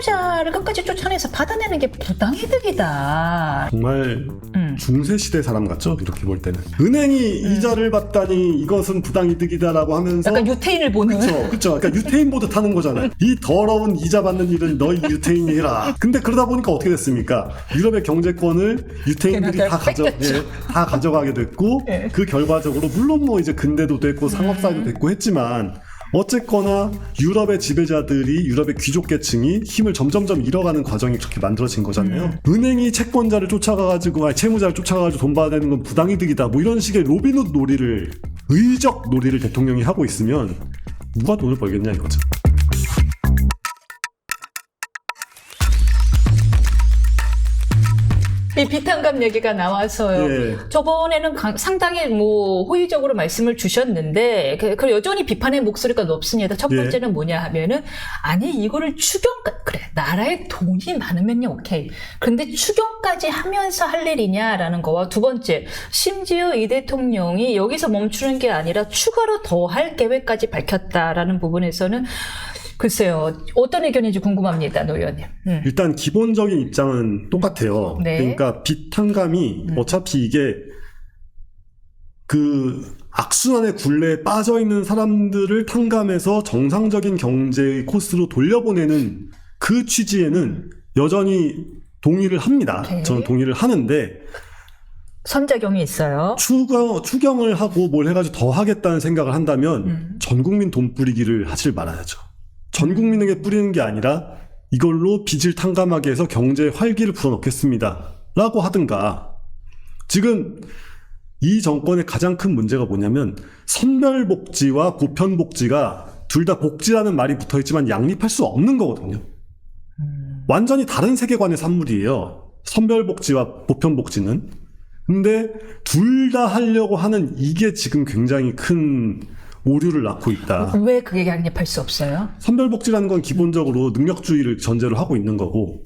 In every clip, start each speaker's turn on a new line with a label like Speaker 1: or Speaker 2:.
Speaker 1: 채무자를 끝까지 쫓아내서 받아내는 게 부당이득이다.
Speaker 2: 정말 중세시대 사람 같죠? 이렇게 볼 때는. 은행이 이자를 받다니 이것은 부당이득이다라고 하면서
Speaker 1: 약간 유태인을 보는.
Speaker 2: 그쵸. 그러니까 유태인 보듯 하는 거잖아요. 이 더러운 이자 받는 일은 너희 유태인이 해라. 근데 그러다 보니까 어떻게 됐습니까? 유럽의 경제권을 유태인들이 다 가져가게 됐고
Speaker 1: 네.
Speaker 2: 그 결과적으로 물론 뭐 이제 근대도 됐고 상업사회도 됐고 했지만 어쨌거나 유럽의 지배자들이 유럽의 귀족계층이 힘을 점점점 잃어가는 과정이 그렇게 만들어진 거잖아요. 은행이 채권자를 쫓아가가지고 채무자를 쫓아가가지고 돈 받아내는 건 부당이득이다. 뭐 이런 식의 로빈훗 놀이를 의적 놀이를 대통령이 하고 있으면 누가 돈을 벌겠냐 이거죠.
Speaker 1: 이 비탄감 얘기가 나와서요.
Speaker 2: 예.
Speaker 1: 저번에는 상당히 뭐 호의적으로 말씀을 주셨는데 그 여전히 비판의 목소리가 높습니다. 첫 번째는 뭐냐 하면은 아니 이거를 그래 나라에 돈이 많으면요 오케이. 그런데 추경까지 하면서 할 일이냐라는 거와 두 번째 심지어 이 대통령이 여기서 멈추는 게 아니라 추가로 더 할 계획까지 밝혔다라는 부분에서는 글쎄요. 어떤 의견인지 궁금합니다. 노 의원님.
Speaker 2: 일단 기본적인 입장은 똑같아요.
Speaker 1: 네.
Speaker 2: 그러니까 빚탕감이 어차피 이게 그 악순환의 굴레에 빠져있는 사람들을 탕감해서 정상적인 경제 코스로 돌려보내는 그 취지에는 여전히 동의를 합니다.
Speaker 1: 네.
Speaker 2: 저는 동의를 하는데
Speaker 1: 선작용이 있어요.
Speaker 2: 추경을 하고 뭘 해가지고 더 하겠다는 생각을 한다면 전 국민 돈 뿌리기를 하질 말아야죠. 전 국민에게 뿌리는 게 아니라 이걸로 빚을 탕감하게 해서 경제에 활기를 불어넣겠습니다. 라고 하든가. 지금 이 정권의 가장 큰 문제가 뭐냐면 선별복지와 보편복지가 둘 다 복지라는 말이 붙어있지만 양립할 수 없는 거거든요. 완전히 다른 세계관의 산물이에요. 선별복지와 보편복지는. 근데 둘 다 하려고 하는 이게 지금 굉장히 큰 오류를 낳고 있다.
Speaker 1: 왜 그게 양립할 수 없어요?
Speaker 2: 선별복지라는 건 기본적으로 능력주의를 전제로 하고 있는 거고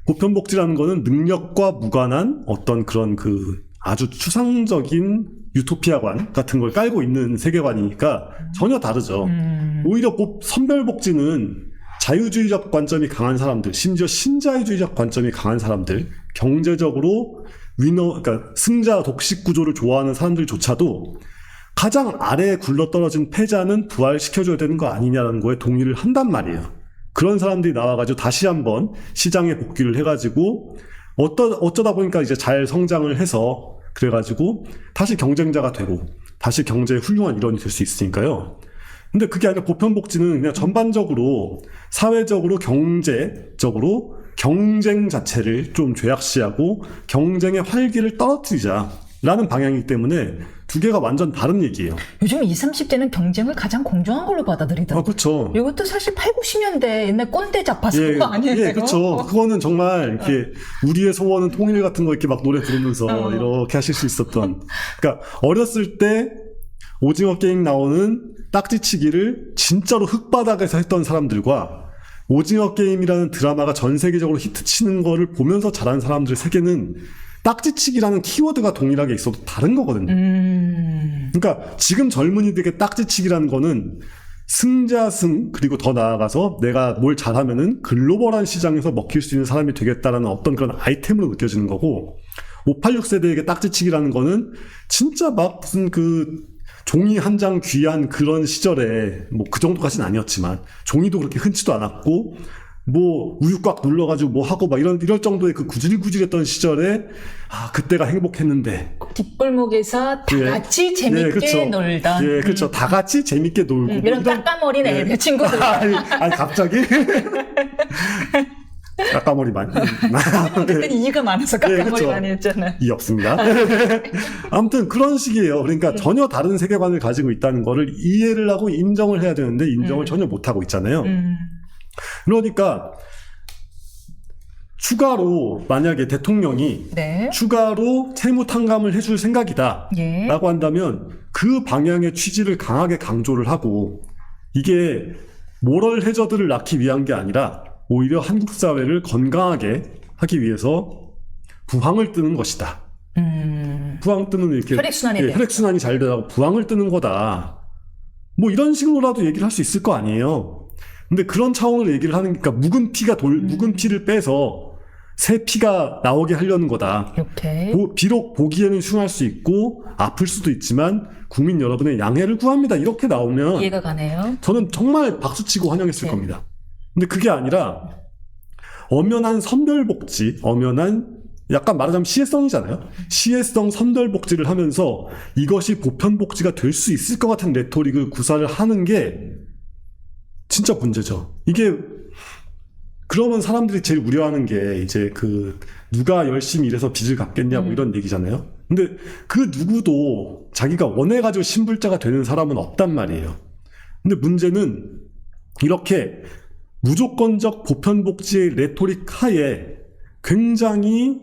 Speaker 2: 보편복지라는 거는 능력과 무관한 어떤 그런 그 아주 추상적인 유토피아관 같은 걸 깔고 있는 세계관이니까 전혀 다르죠. 오히려 선별복지는 자유주의적 관점이 강한 사람들, 심지어 신자유주의적 관점이 강한 사람들, 경제적으로 그러니까 승자 독식 구조를 좋아하는 사람들조차도 가장 아래에 굴러떨어진 패자는 부활시켜줘야 되는 거 아니냐는 거에 동의를 한단 말이에요. 그런 사람들이 나와가지고 다시 한번 시장에 복귀를 해가지고 어쩌다 보니까 이제 잘 성장을 해서 그래가지고 다시 경쟁자가 되고 다시 경제의 훌륭한 일원이 될 수 있으니까요. 근데 그게 아니라 보편복지는 그냥 전반적으로 사회적으로 경제적으로 경쟁 자체를 좀 죄악시하고 경쟁의 활기를 떨어뜨리자라는 방향이기 때문에 두 개가 완전 다른 얘기예요.
Speaker 1: 요즘 20, 30대는 경쟁을 가장 공정한 걸로 받아들이더라고요.
Speaker 2: 그렇죠.
Speaker 1: 이것도 사실 8, 90년대 옛날 꼰대 잡아서 그거 아니에요?
Speaker 2: 예, 그렇죠. 그거는 정말 이렇게 우리의 소원은 통일 같은 거 이렇게 막 노래 부르면서 이렇게 하실 수 있었던. 그러니까 어렸을 때 오징어 게임 나오는 딱지치기를 진짜로 흙바닥에서 했던 사람들과 오징어 게임이라는 드라마가 전 세계적으로 히트치는 거를 보면서 자란 사람들의 세계는 딱지치기라는 키워드가 동일하게 있어도 다른 거거든요. 그러니까 지금 젊은이들에게 딱지치기라는 거는 승자승 그리고 더 나아가서 내가 뭘 잘하면은 글로벌한 시장에서 먹힐 수 있는 사람이 되겠다라는 어떤 그런 아이템으로 느껴지는 거고 586 세대에게 딱지치기라는 거는 진짜 막 무슨 그 종이 한 장 귀한 그런 시절에 뭐 그 정도까지는 아니었지만 종이도 그렇게 흔치도 않았고 뭐 우유 꽉 눌러가지고 뭐 하고 막 이럴 정도의 그 구질구질했던 시절에 그때가 행복했는데
Speaker 1: 뒷골목에서 다 같이 재밌게
Speaker 2: 그렇죠.
Speaker 1: 놀던
Speaker 2: 그렇죠. 다 같이 재밌게 놀고
Speaker 1: 이런 까까머리는 애들 친구들
Speaker 2: 아니 갑자기 까까머리 많이
Speaker 1: 그때는 이가 많아서 까까머리
Speaker 2: 그렇죠.
Speaker 1: 많이 했잖아요.
Speaker 2: 이 없습니다. 아무튼 그런 식이에요. 그러니까 전혀 다른 세계관을 가지고 있다는 거를 이해를 하고 인정을 해야 되는데 인정을 전혀 못하고 있잖아요. 그러니까 추가로 만약에 대통령이 추가로 채무 탕감을 해줄 생각이다 라고 한다면 그 방향의 취지를 강하게 강조를 하고 이게 모럴 해저드를 낳기 위한 게 아니라 오히려 한국 사회를 건강하게 하기 위해서 부항을 뜨는 것이다. 부항 뜨는 이렇게 혈액순환이 잘 되라고 부항을 뜨는 거다. 뭐 이런 식으로라도 얘기를 할 수 있을 거 아니에요. 근데 그런 차원으로 얘기를 하는, 그러니까 묵은 피를 빼서 새 피가 나오게 하려는 거다.
Speaker 1: 이렇게.
Speaker 2: 비록 보기에는 흉할 수 있고 아플 수도 있지만 국민 여러분의 양해를 구합니다. 이렇게 나오면
Speaker 1: 이해가 가네요.
Speaker 2: 저는 정말 박수치고 환영했을
Speaker 1: 네.
Speaker 2: 겁니다. 근데 그게 아니라 엄연한 선별복지, 약간 말하자면 시혜성이잖아요. 시혜성 선별복지를 하면서 이것이 보편복지가 될 수 있을 것 같은 레토릭을 구사를 하는 게 진짜 문제죠. 이게 그러면 사람들이 제일 우려하는 게 이제 누가 열심히 일해서 빚을 갚겠냐 뭐 이런 얘기잖아요. 근데 그 누구도 자기가 원해가지고 신불자가 되는 사람은 없단 말이에요. 근데 문제는 이렇게 무조건적 보편복지의 레토릭 하에 굉장히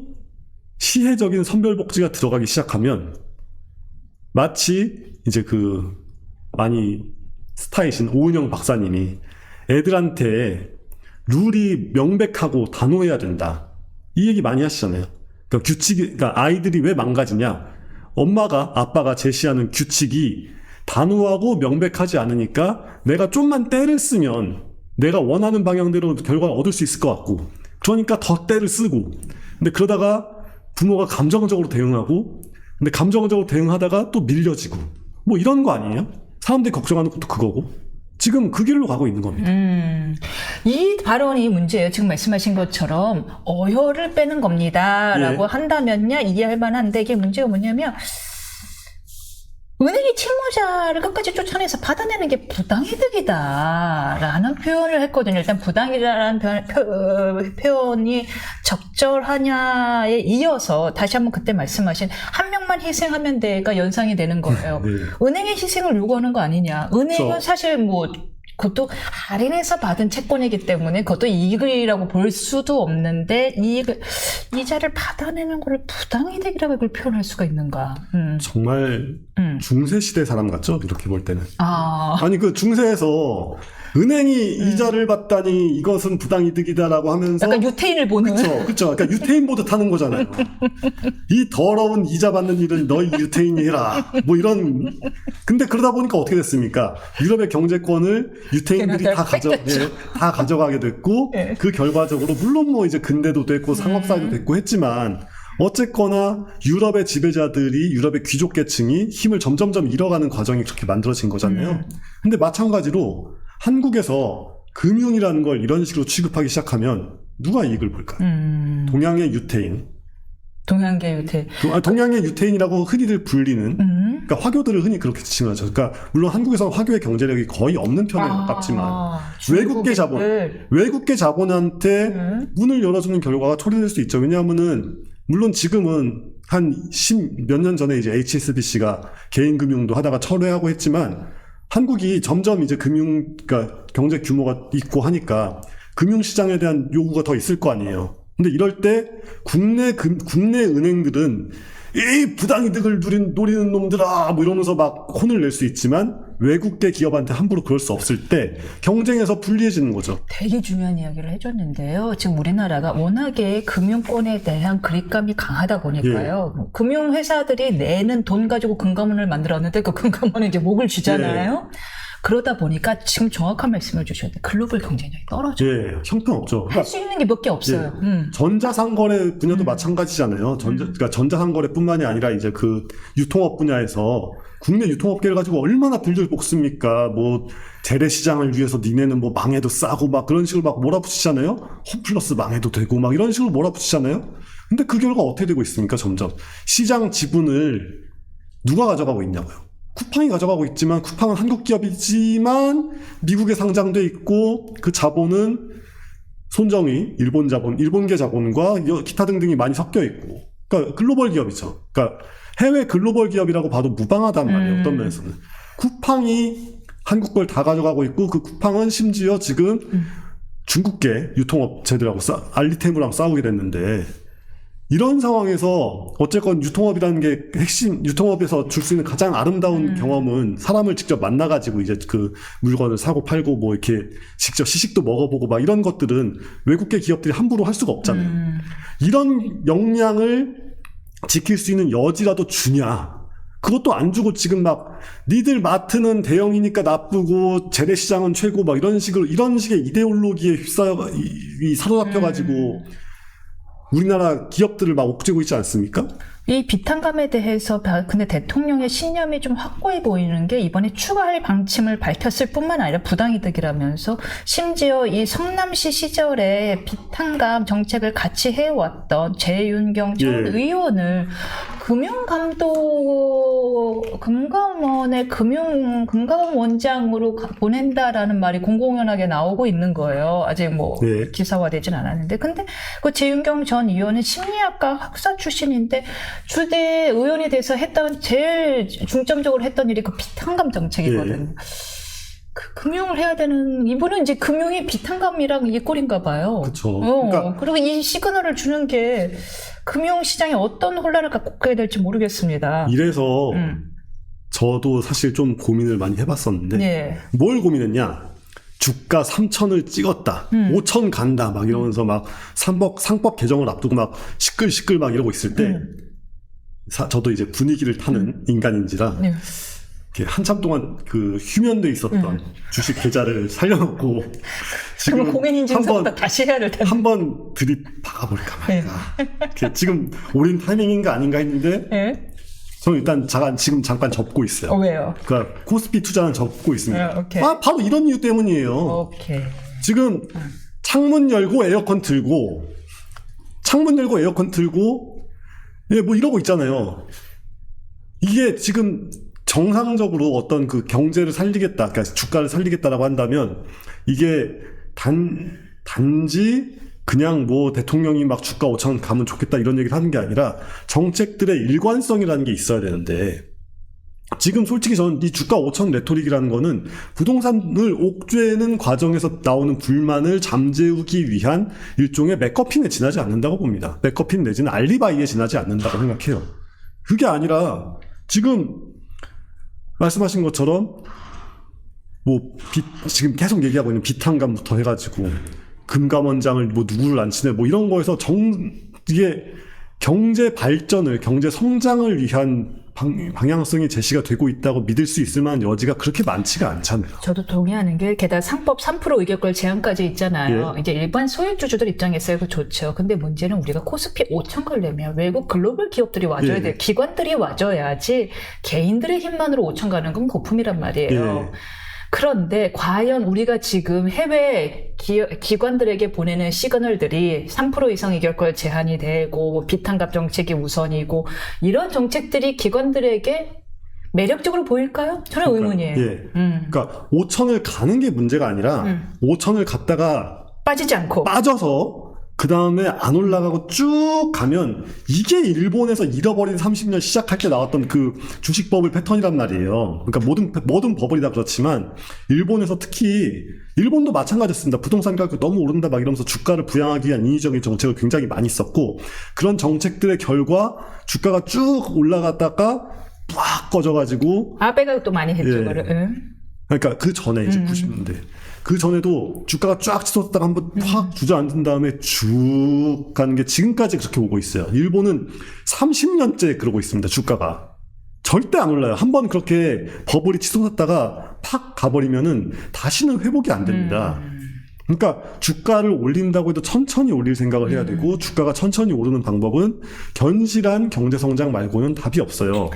Speaker 2: 시혜적인 선별복지가 들어가기 시작하면 마치 이제 많이 스타이신 오은영 박사님이 애들한테 룰이 명백하고 단호해야 된다. 이 얘기 많이 하시잖아요. 그러니까 아이들이 왜 망가지냐? 아빠가 제시하는 규칙이 단호하고 명백하지 않으니까 내가 좀만 때를 쓰면 내가 원하는 방향대로 결과를 얻을 수 있을 것 같고, 그러니까 더 때를 쓰고, 근데 그러다가 부모가 감정적으로 대응하고, 근데 감정적으로 대응하다가 또 밀려지고, 뭐 이런 거 아니에요? 사람들이 걱정하는 것도 그거고. 지금 그 길로 가고 있는 겁니다.
Speaker 1: 이 발언이 문제예요. 지금 말씀하신 것처럼 어혈을 빼는 겁니다. 라고 한다면야 이해할 만한데, 이게 문제가 뭐냐면 은행이 채무자를 끝까지 쫓아내서 받아내는 게 부당이득이다라는 표현을 했거든요. 일단 부당이라는 표현이 적절하냐에 이어서 다시 한번 그때 말씀하신 한 명만 희생하면 돼가 연상이 되는 거예요.
Speaker 2: 네.
Speaker 1: 은행의 희생을 요구하는 거 아니냐. 은행은
Speaker 2: 그렇죠.
Speaker 1: 사실 그것도 할인해서 받은 채권이기 때문에 그것도 이익이라고 볼 수도 없는데 이자를 받아내는 걸 부당이득이라고 이걸 표현할 수가 있는가.
Speaker 2: 정말 중세시대 사람 같죠? 이렇게 볼 때는. 아니 중세에서 은행이 이자를 받다니 이것은 부당이득이다라고 하면서
Speaker 1: 약간 유태인을 보는.
Speaker 2: 그쵸. 그러니까 유태인 보듯 하는 거잖아요. 이 더러운 이자 받는 일은 너희 유태인이 해라. 뭐 이런. 근데 그러다 보니까 어떻게 됐습니까? 유럽의 경제권을 유태인들이 다 가져가게 됐고, 그 결과적으로 물론 뭐 이제 근대도 됐고 상업사회도 됐고 했지만, 어쨌거나 유럽의 지배자들이, 유럽의 귀족 계층이 힘을 점점점 잃어가는 과정이 그렇게 만들어진 거잖아요. 근데 마찬가지로 한국에서 금융이라는 걸 이런 식으로 취급하기 시작하면 누가 이익을 볼까요? 동양의 유태인. 동양의 유태인이라고 흔히들 불리는, 그러니까 화교들을 흔히 그렇게 칭하죠. 그러니까 물론 한국에서는 화교의 경제력이 거의 없는 편에 가깝지만 외국계 자본한테 문을 열어주는 결과가 초래될 수 있죠. 왜냐하면은 물론 지금은 한 10 몇 년 전에 이제 HSBC가 개인 금융도 하다가 철회하고 했지만, 한국이 점점 이제 그러니까 경제 규모가 있고 하니까 금융시장에 대한 요구가 더 있을 거 아니에요. 근데 이럴 때 국내 은행들은 이 부당이득을 노리는 놈들아 뭐 이러면서 막 혼을 낼 수 있지만, 외국계 기업한테 함부로 그럴 수 없을 때 경쟁에서 불리해지는 거죠.
Speaker 1: 되게 중요한 이야기를 해줬는데요. 지금 우리나라가 워낙에 금융권에 대한 그립감이 강하다 보니까요. 금융회사들이 내는 돈 가지고 금감원을 만들었는데 그 금감원은 이제 목을 쥐잖아요. 그러다 보니까 지금 정확한 말씀을 주셔야 돼요. 글로벌 경쟁력이 떨어져요.
Speaker 2: 형편없죠.
Speaker 1: 할 수 있는 게 몇 개 없어요.
Speaker 2: 전자상거래 분야도 마찬가지잖아요. 그러니까 전자상거래뿐만이 아니라 이제 유통업 분야에서 국내 유통업계를 가지고 얼마나 불들 볶습니까? 뭐 재래시장을 위해서 니네는 뭐 망해도 싸고 막 그런 식으로 막 몰아붙이잖아요. 홈플러스 망해도 되고 막 이런 식으로 몰아붙이잖아요. 근데 그 결과 어떻게 되고 있습니까? 점점 시장 지분을 누가 가져가고 있냐고요. 쿠팡이 가져가고 있지만, 쿠팡은 한국 기업이지만 미국에 상장돼 있고, 그 자본은 손정의 일본계 자본과 기타 등등이 많이 섞여 있고, 그러니까 글로벌 기업이죠. 그러니까 해외 글로벌 기업이라고 봐도 무방하단 말이에요. 어떤 면에서는 쿠팡이 한국 걸 다 가져가고 있고, 그 쿠팡은 심지어 지금 중국계 유통업체들하고 알리테무랑 싸우게 됐는데, 이런 상황에서 어쨌건 유통업이라는 게 유통업에서 줄 수 있는 가장 아름다운 경험은 사람을 직접 만나가지고 이제 그 물건을 사고 팔고 뭐 이렇게 직접 시식도 먹어보고 막 이런 것들은 외국계 기업들이 함부로 할 수가 없잖아요. 이런 역량을 지킬 수 있는 여지라도 주냐. 그것도 안 주고 지금 막 니들 마트는 대형이니까 나쁘고 재래시장은 최고 막 이런 식의 이데올로기에 사로잡혀가지고 우리나라 기업들을 막 옥죄고 있지 않습니까?
Speaker 1: 이 비탄감에 대해서 근데 대통령의 신념이 좀 확고해 보이는 게 이번에 추가할 방침을 밝혔을 뿐만 아니라 부당이득이라면서 심지어 이 성남시 시절에 비탄감 정책을 같이 해왔던 재윤경 전 의원을 금감원의 금감원장으로 보낸다라는 말이 공공연하게 나오고 있는 거예요. 아직 뭐 기사화되진 않았는데. 근데 그 재윤경 전 의원은 심리학과 학사 출신인데 주대 의원이 돼서 제일 중점적으로 했던 일이 그 비탄감 정책이거든요. 그 금융을 해야 되는 이분은 이제 금융이 비탄감이랑 이게 꼴인가 봐요.
Speaker 2: 그렇죠.
Speaker 1: 그리고 이 시그널을 주는 게 금융 시장에 어떤 혼란을 갖고 가야 될지 모르겠습니다.
Speaker 2: 이래서 저도 사실 좀 고민을 많이 해봤었는데 뭘 고민했냐? 주가 3,000을 찍었다. 5,000 간다. 막 이러면서 막 상법 개정을 앞두고 막 시끌시끌 막 이러고 있을 때 저도 이제 분위기를 타는 인간인지라 이렇게 한참 동안 그 휴면돼 있었던 주식 계좌를 살려놓고
Speaker 1: 지금 고민 인증서부터 다시 해야 될 텐데
Speaker 2: 한번 들이 박아볼까 말까. 지금 올인 타이밍인가 아닌가 했는데 저는 일단 지금 잠깐 접고 있어요.
Speaker 1: 왜요?
Speaker 2: 그러니까 코스피 투자는 접고 있습니다.
Speaker 1: 오케이.
Speaker 2: 바로 이런 이유 때문이에요.
Speaker 1: 오케이.
Speaker 2: 지금 창문 열고 에어컨 틀고 뭐 이러고 있잖아요. 이게 지금 정상적으로 어떤 그 경제를 살리겠다, 그러니까 주가를 살리겠다라고 한다면 이게 단지 그냥 뭐 대통령이 막 주가 5,000원 가면 좋겠다 이런 얘기를 하는 게 아니라 정책들의 일관성이라는 게 있어야 되는데 지금 솔직히 저는 이 주가 5,000 레토릭이라는 거는 부동산을 옥죄는 과정에서 나오는 불만을 잠재우기 위한 일종의 맥거핀에 지나지 않는다고 봅니다. 맥거핀 내지는 알리바이에 지나지 않는다고 생각해요. 그게 아니라 지금 말씀하신 것처럼 지금 계속 얘기하고 있는 비탄감부터 해가지고 금감원장을 뭐 누구를 안 치네 뭐 이런 거에서 이게 경제 발전을 경제 성장을 위한 방향성이 제시가 되고 있다고 믿을 수 있을 만한 여지가 그렇게 많지가 않잖아요.
Speaker 1: 저도 동의하는 게 게다가 상법 3% 의결권 제한까지 있잖아요. 이제 일반 소액주주들 입장에서 이거 좋죠. 근데 문제는 우리가 코스피 5천 가려면 외국 글로벌 기업들이 와줘야 돼요. 기관들이 와줘야지 개인들의 힘만으로 5천 가는 건 거품이란 말이에요. 그런데 과연 우리가 지금 해외 기관들에게 보내는 시그널들이 3% 이상 의결권 제한이 되고 비탄감 정책이 우선이고 이런 정책들이 기관들에게 매력적으로 보일까요? 저는 의문이에요.
Speaker 2: 그러니까 5천을 가는 게 문제가 아니라 5천을 갔다가
Speaker 1: 빠지지 않고
Speaker 2: 빠져서 그 다음에 안 올라가고 쭉 가면 이게 일본에서 잃어버린 30년 시작할 때 나왔던 그 주식버블 패턴이란 말이에요. 그러니까 모든 버블이 다 그렇지만 일본에서 특히 일본도 마찬가지였습니다. 부동산 가격 너무 오른다 막 이러면서 주가를 부양하기 위한 인위적인 정책을 굉장히 많이 썼고 그런 정책들의 결과 주가가 쭉 올라갔다가 빡 꺼져가지고
Speaker 1: 아베가 또 많이 했죠.
Speaker 2: 그러니까 그 전에 이제 90년대 그 전에도 주가가 쫙 치솟다가 한번 확 주저앉은 다음에 쭉 가는 게 지금까지 그렇게 오고 있어요. 일본은 30년째 그러고 있습니다. 주가가 절대 안 올라요. 한번 그렇게 버블이 치솟았다가 팍 가버리면은 다시는 회복이 안 됩니다. 그러니까 주가를 올린다고 해도 천천히 올릴 생각을 해야 되고 주가가 천천히 오르는 방법은 견실한 경제성장 말고는 답이 없어요.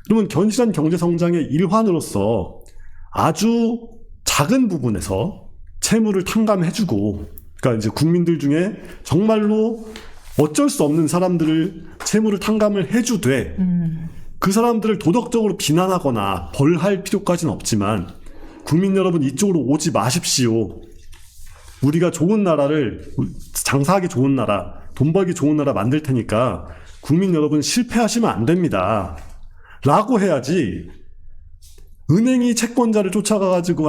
Speaker 2: 그러면 견실한 경제성장의 일환으로서 아주 작은 부분에서 채무를 탕감해주고, 그러니까 이제 국민들 중에 정말로 어쩔 수 없는 사람들을 채무를 탕감을 해주되, 그 사람들을 도덕적으로 비난하거나 벌할 필요까지는 없지만, 국민 여러분 이쪽으로 오지 마십시오. 우리가 좋은 나라를, 장사하기 좋은 나라, 돈 벌기 좋은 나라 만들 테니까, 국민 여러분 실패하시면 안 됩니다. 라고 해야지, 은행이 채권자를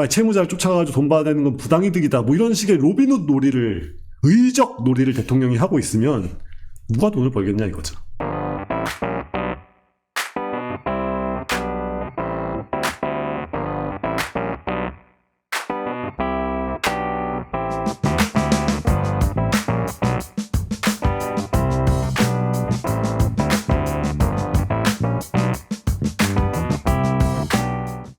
Speaker 2: 채무자를 쫓아가가지고 돈 받아야 되는 건 부당이득이다. 뭐 이런 식의 로빈훗 놀이를, 의적 놀이를 대통령이 하고 있으면 누가 돈을 벌겠냐 이거죠.